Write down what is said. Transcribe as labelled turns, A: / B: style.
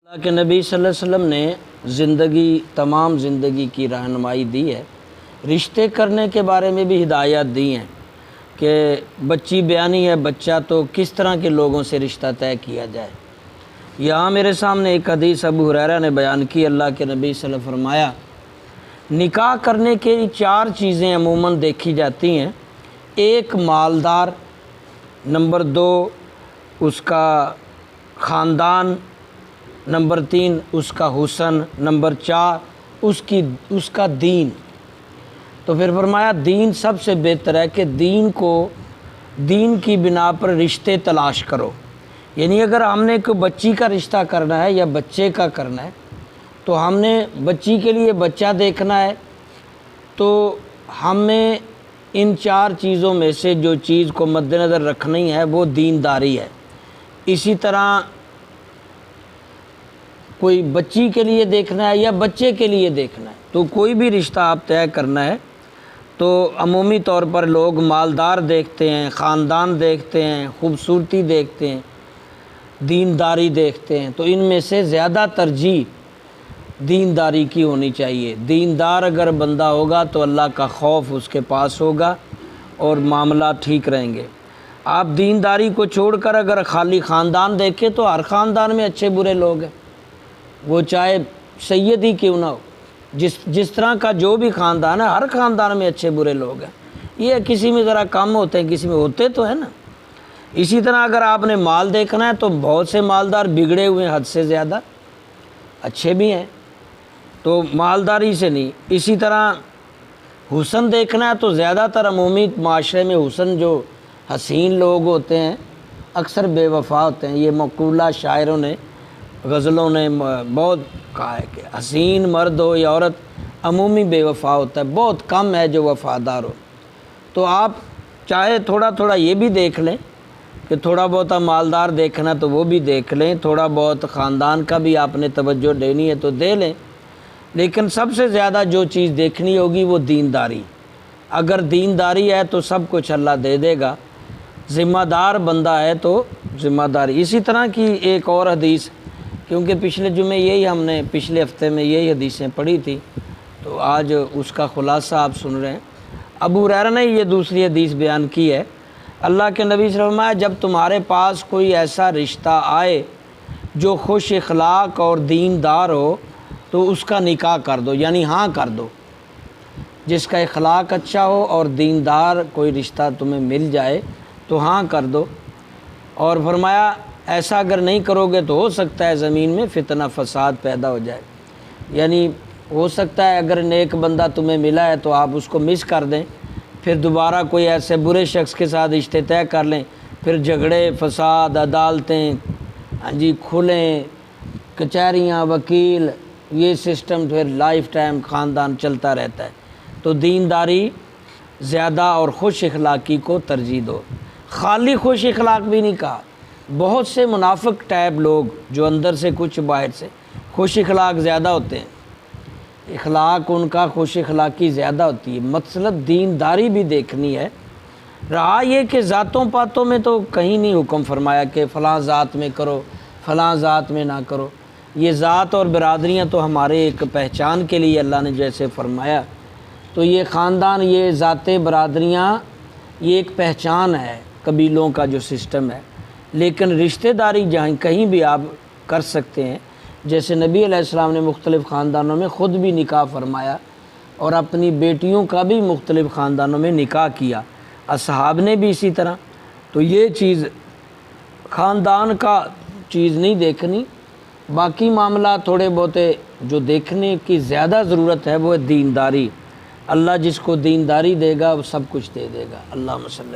A: اللہ کے نبی صلی اللہ علیہ وسلم نے تمام زندگی کی رہنمائی دی ہے، رشتے کرنے کے بارے میں بھی ہدایات دی ہیں کہ بچی بیانی ہے، بچہ تو کس طرح کے لوگوں سے رشتہ طے کیا جائے۔ یہاں میرے سامنے ایک حدیث ابو ہریرہ نے بیان کی، اللہ کے نبی صلی اللہ علیہ وسلم فرمایا نکاح کرنے کے 4 چیزیں عموماً دیکھی جاتی ہیں۔ ایک مالدار، نمبر 2 اس کا خاندان، نمبر 3 اس کا حسن، نمبر 4 اس کا دین۔ تو پھر فرمایا دین سب سے بہتر ہے کہ دین کی بنا پر رشتے تلاش کرو۔ یعنی اگر ہم نے کوئی بچی کا رشتہ کرنا ہے یا بچے کا کرنا ہے تو ہم نے بچی کے لیے بچہ دیکھنا ہے، تو ہمیں ان 4 چیزوں میں سے جو چیز کو مد نظر رکھنی ہے وہ دینداری ہے۔ اسی طرح کوئی بچی کے لیے دیکھنا ہے یا بچے کے لیے دیکھنا ہے، تو کوئی بھی رشتہ آپ طے کرنا ہے تو عمومی طور پر لوگ مالدار دیکھتے ہیں، خاندان دیکھتے ہیں، خوبصورتی دیکھتے ہیں، دینداری دیکھتے ہیں۔ تو ان میں سے زیادہ ترجیح دینداری کی ہونی چاہیے۔ دیندار اگر بندہ ہوگا تو اللہ کا خوف اس کے پاس ہوگا اور معاملات ٹھیک رہیں گے۔ آپ دینداری کو چھوڑ کر اگر خالی خاندان دیکھیں تو ہر خاندان میں اچھے برے لوگ ہیں، وہ چاہے سید ہی کیوں نہ ہو، جس طرح کا جو بھی خاندان ہے ہر خاندان میں اچھے برے لوگ ہیں۔ یہ کسی میں ذرا کم ہوتے ہیں، کسی میں ہوتے تو ہیں نا۔ اسی طرح اگر آپ نے مال دیکھنا ہے تو بہت سے مالدار بگڑے ہوئے ہیں، حد سے زیادہ اچھے بھی ہیں، تو مالداری سے نہیں۔ اسی طرح حسن دیکھنا ہے تو زیادہ تر عمومی معاشرے میں حسن جو حسین لوگ ہوتے ہیں اکثر بے وفا ہوتے ہیں۔ یہ مقولہ شاعروں نے، غزلوں نے بہت کہا ہے کہ حسین مرد ہو یا عورت عمومی بے وفا ہوتا ہے، بہت کم ہے جو وفادار ہو۔ تو آپ چاہے تھوڑا تھوڑا یہ بھی دیکھ لیں کہ تھوڑا بہت مالدار دیکھنا تو وہ بھی دیکھ لیں، تھوڑا بہت خاندان کا بھی آپ نے توجہ دینی ہے تو دے لیں، لیکن سب سے زیادہ جو چیز دیکھنی ہوگی وہ دینداری۔ اگر دینداری ہے تو سب کچھ اللہ دے دے گا، ذمہ دار بندہ ہے تو ذمہ داری۔ اسی طرح کی ایک اور حدیث، کیونکہ پچھلے جمعے ہم نے پچھلے ہفتے میں یہی حدیثیں پڑھی تھی تو آج اس کا خلاصہ آپ سن رہے ہیں۔ ابو ہریرہ نے یہ دوسری حدیث بیان کی ہے، اللہ کے نبی صلی اللہ علیہ وسلم نے فرمایا جب تمہارے پاس کوئی ایسا رشتہ آئے جو خوش اخلاق اور دیندار ہو تو اس کا نکاح کر دو، یعنی ہاں کر دو۔ جس کا اخلاق اچھا ہو اور دیندار کوئی رشتہ تمہیں مل جائے تو ہاں کر دو۔ اور فرمایا ایسا اگر نہیں کرو گے تو ہو سکتا ہے زمین میں فتنہ فساد پیدا ہو جائے، یعنی ہو سکتا ہے اگر نیک بندہ تمہیں ملا ہے تو آپ اس کو مس کر دیں، پھر دوبارہ کوئی ایسے برے شخص کے ساتھ رشتے طے کر لیں، پھر جھگڑے فساد، عدالتیں کھلیں، کچہریاں، وکیل، یہ سسٹم پھر لائف ٹائم خاندان چلتا رہتا ہے۔ تو دینداری زیادہ اور خوش اخلاقی کو ترجیح دو۔ خالی خوش اخلاق بھی نہیں کہا، بہت سے منافق ٹائپ لوگ جو اندر سے کچھ باہر سے خوش اخلاق زیادہ ہوتے ہیں، اخلاق ان کا خوش اخلاقی زیادہ ہوتی ہے، مطلب دینداری بھی دیکھنی ہے۔ رہا یہ کہ ذاتوں پاتوں میں تو کہیں نہیں حکم فرمایا کہ فلاں ذات میں کرو، فلاں ذات میں نہ کرو۔ یہ ذات اور برادریاں تو ہمارے ایک پہچان کے لیے اللہ نے جیسے فرمایا، تو یہ خاندان، یہ ذاتیں، برادریاں، یہ ایک پہچان ہے قبیلوں کا جو سسٹم ہے، لیکن رشتہ داری جہاں کہیں بھی آپ کر سکتے ہیں۔ جیسے نبی علیہ السلام نے مختلف خاندانوں میں خود بھی نکاح فرمایا اور اپنی بیٹیوں کا بھی مختلف خاندانوں میں نکاح کیا، اصحاب نے بھی اسی طرح۔ تو یہ چیز خاندان کا چیز نہیں دیکھنی، باقی معاملات تھوڑے بہتے جو دیکھنے کی زیادہ ضرورت ہے وہ دینداری۔ اللہ جس کو دینداری دے گا وہ سب کچھ دے دے گا۔ اللہم صلی